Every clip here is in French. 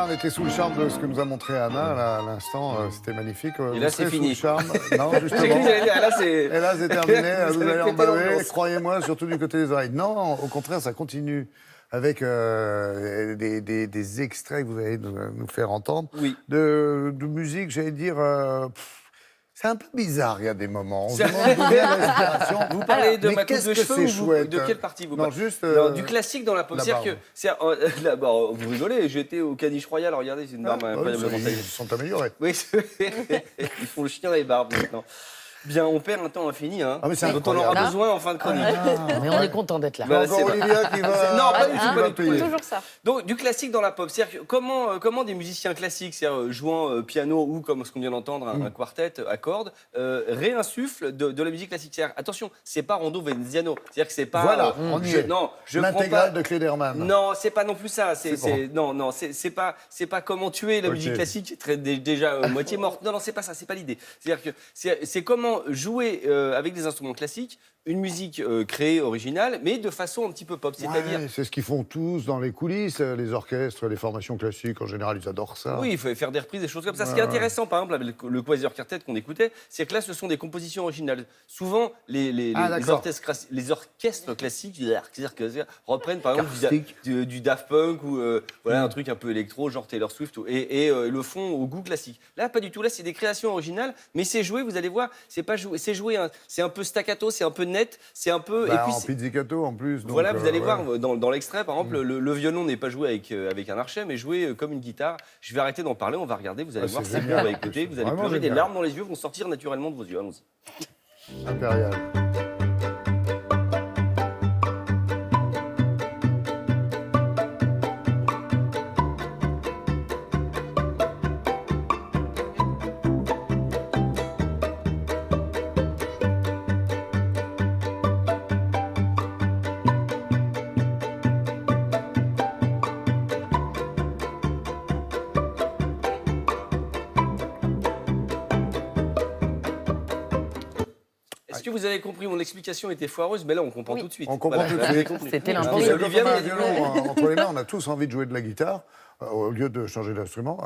on était sous le charme de ce que nous a montré Anna là, à l'instant. C'était magnifique. Et là, Vous serez c'est fini. Sous le charme. Non, J'ai justement. cru que j'allais dire, là, c'est... Et là, c'est terminé. Vous Vous avez allez en pété baver. l'ambiance. Croyez-moi, surtout du côté des oreilles. Non, au contraire, ça continue. Avec des extraits que vous allez nous faire entendre. Oui. De musique, j'allais dire... c'est un peu bizarre, il y a des moments. On se demande d'où vient l'inspiration. Vous parlez de Mais ma coupe qu'est-ce de que cheveux c'est ou vous- chouette, de hein. quelle partie vous Non, parlez juste... Non, du classique dans la pop. la C'est-à-dire barbe. que... Là, vous rigolez, j'étais au Caniche Royal, regardez, c'est une barbe incroyablement ils taillée. sont améliorés. Oui, ils font le chien des barbes maintenant. Bien, on perd un temps infini, hein, Ah, mais c'est dont on aura incroyable. besoin en fin de chronique. Mais on est content d'être là. Bah, Encore c'est vrai. Olivia qui va... Non, pas du tout, qui pas va du tout. payer. Toujours ça. Donc, du classique dans la pop, c'est-à-dire que comment des musiciens classiques, c'est-à-dire jouant piano ou comme ce qu'on vient d'entendre, un quartet à cordes, réinsufflent de la musique classique. C'est-à-dire, attention, c'est pas Rondo Veneziano, c'est-à-dire que c'est pas... Voilà, on y est. Non, je prends L'intégrale pas... de Klederman. Non, c'est pas non plus ça. bon. C'est pas comment tuer la Ok. musique classique qui est déjà moitié morte. Non, c'est pas ça, c'est pas l'idée. C'est-à-dire que c'est comment jouer avec des instruments classiques une musique créée, originale, mais de façon un petit peu pop. C'est-à-dire, Ouais, c'est ce qu'ils font tous dans les coulisses, les orchestres, les formations classiques, en général, ils adorent ça. oui, il faut faire des reprises, des choses comme ça. Ce qui est intéressant, par exemple, avec le Quasar Quartet qu'on écoutait, c'est que là, ce sont des compositions originales. Souvent, les orchestres classiques reprennent, par exemple, du Daft Punk ou voilà, un truc un peu électro, genre Taylor Swift, et le font au goût classique. Là, pas du tout. Là, c'est des créations originales, mais c'est joué, vous allez voir, c'est pas joué, c'est joué, hein. C'est un peu staccato, c'est un peu net, c'est un peu... Bah, et puis, en pizzicato, en plus. Donc, voilà, vous allez ouais. voir dans l'extrait, par exemple, le violon n'est pas joué avec un archet, mais joué comme une guitare. Je vais arrêter d'en parler, on va regarder, vous allez Ah, voir, c'est c'est bon, génial. on va écouter, vous allez Vraiment pleurer, des génial. larmes dans les yeux vont sortir naturellement de vos yeux. Allons-y. Impérial. Est-ce que vous avez compris, mon explication était foireuse, mais là on comprend Oui. tout de suite. On comprend Voilà, tout de vous avez suite. compris. C'était Alors, l'impression. Olivia, Comme un mais- violon entre les mains, on a tous envie de jouer de la guitare, au lieu de changer d'instrument,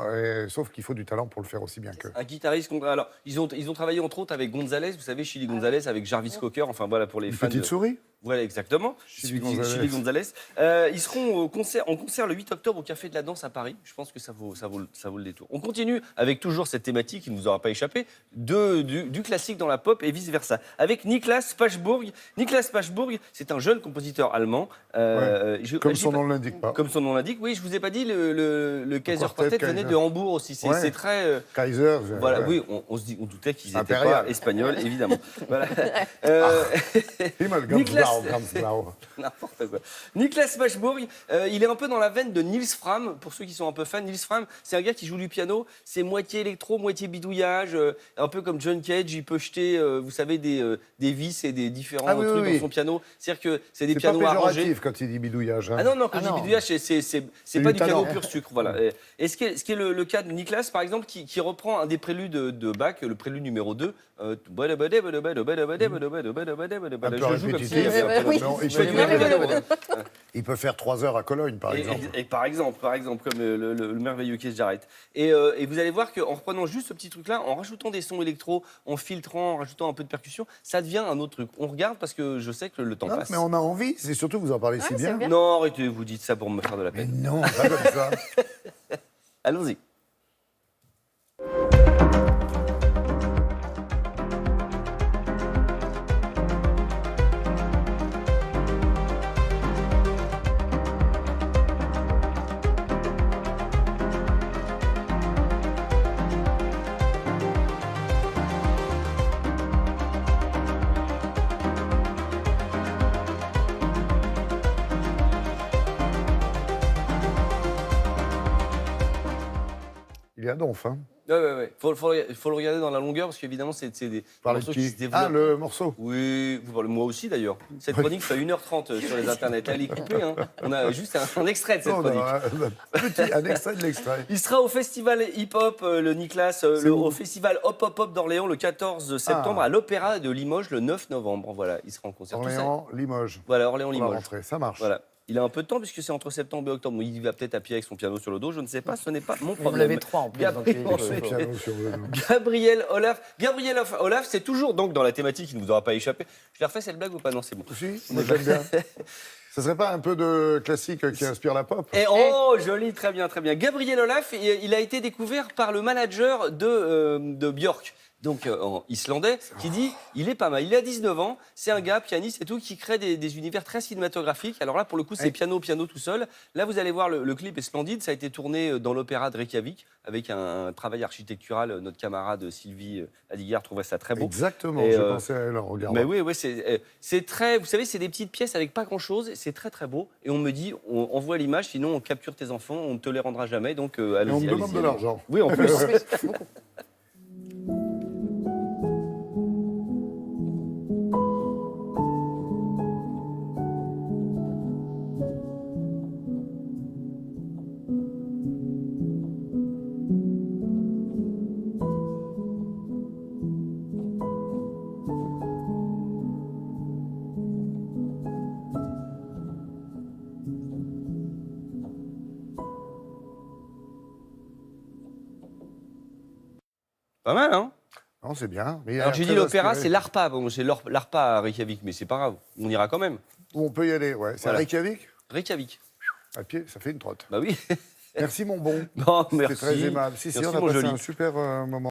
sauf qu'il faut du talent pour le faire aussi bien qu'eux. Un guitariste. Alors, ils ont travaillé entre autres avec Gonzalez, vous savez, Chili Gonzalez, avec Jarvis Cocker, enfin voilà pour les Une fans. petite souris. Voilà, exactement. Chili Gonzalez. Chili Gonzalez. Ils seront en concert le 8 octobre au Café de la Danse à Paris. Je pense que ça vaut le détour. On continue avec toujours cette thématique qui ne nous aura pas échappé, du classique dans la pop et vice-versa. Avec Niklas Pachburg. Niklas Pachburg, c'est un jeune compositeur allemand. Comme son nom ne l'indique pas. Comme son nom l'indique, oui, je vous ai pas dit, le Kaiser quartet Quartet venait Kaiser. de Hambourg aussi. C'est Ouais. c'est très... Kaiser. Voilà, ouais. oui, on doutait qu'ils n'étaient Impérial. pas espagnols, évidemment. Voilà. Himmel, Niklas- ganz blau. N'importe quoi. Niklas Pachburg, il est un peu dans la veine de Nils Fram, pour ceux qui sont un peu fans. Nils Fram, c'est un gars qui joue du piano, c'est moitié électro, moitié bidouillage, un peu comme John Cage, il peut jeter, vous savez, des vis et des différents Ah oui, trucs oui, dans oui. son piano. C'est-à-dire que c'est des C'est pas pianos arrangés. péjoratif quand il dit bidouillage. hein. Ah non, quand je dis non. bidouillage, c'est du pas du piano talent. pur sucre. Voilà. Et ce qui est le cas de Niklas, par exemple, qui reprend un des préludes de Bach, le prélude numéro 2. Un peu Je joue comme si... répétitif. Oui. Non, il Je fais fait du du piano. piano. Il peut faire 3 heures à Cologne, par exemple. Et par exemple, comme le merveilleux Keith Jarrett. Et vous allez voir qu'en reprenant juste ce petit truc-là, en rajoutant des sons électro, en filtrant, en rajoutant un peu de percussion, ça devient un autre truc. On regarde parce que je sais que le temps Non, passe. mais on a envie, c'est surtout que vous en parlez si Ouais, bien. c'est bien. Non, arrêtez, vous dites ça pour me faire de la Mais peine. non, pas comme ça. Allons-y. Il y a donc, hein. Ouais. Faut le regarder dans la longueur parce qu'évidemment, c'est des Parlez morceaux de qui se qui développent. Ah, le morceau. Oui, vous parlez moi aussi d'ailleurs. Cette chronique fait 1h30 sur les internets. Elle est coupée, hein. On a juste un extrait de cette Non, chronique. un extrait de l'extrait. Il sera au festival hip-hop, le Niklas, au festival Hop Hop Hop d'Orléans le 14 septembre, à l'Opéra de Limoges le 9 novembre. Voilà, il sera en concert. Tout ça. Orléans, Limoges. Voilà, Pour la Orléans-Limoges. rentrée, ça marche. Voilà. Il a un peu de temps puisque c'est entre septembre et octobre. Il va peut-être à pied avec son piano sur le dos, je ne sais pas, ce n'est pas mon Vous problème. l'avez 3 en plus. Donc, Gabriel Olaf. Gabriel Olaf, c'est toujours donc dans la thématique qui ne vous aura pas échappé. Je l'ai refait cette blague ou pas? Non, c'est bon. Si, moi j'aime bien. Ça serait pas un peu de classique qui inspire la pop? Et oh, joli, très bien, très bien. Gabriel Olaf, il a été découvert par le manager de Björk. Donc, en islandais, qui dit il est pas mal. Il a 19 ans, c'est un gars, pianiste et tout, qui crée des univers très cinématographiques. Alors là, pour le coup, c'est piano tout seul. Là, vous allez voir, le clip est splendide. Ça a été tourné dans l'opéra de Reykjavik, avec un travail architectural. Notre camarade Sylvie Adigard trouvait ça très beau. Exactement, Et, je pensais à elle en regardant. Mais oui, c'est très. Vous savez, c'est des petites pièces avec pas grand-chose. C'est très, très beau. Et on me dit, on envoie l'image, sinon on capture tes enfants, on ne te les rendra jamais. Donc, allez-y. Et on me demande de l'argent. Oui, en plus. Pas mal, hein? Non, c'est bien. Mais Alors j'ai dit l'opéra, c'est l'ARPA. Bon, c'est l'ARPA à Reykjavik, mais c'est pas grave. On ira quand même. On peut y aller, ouais. C'est Voilà. à Reykjavik? Reykjavik. À pied, ça fait une trotte. Bah oui. Merci, mon bon. Bon, merci. C'était très aimable. Si, Merci, on a mon passé joli. un super moment.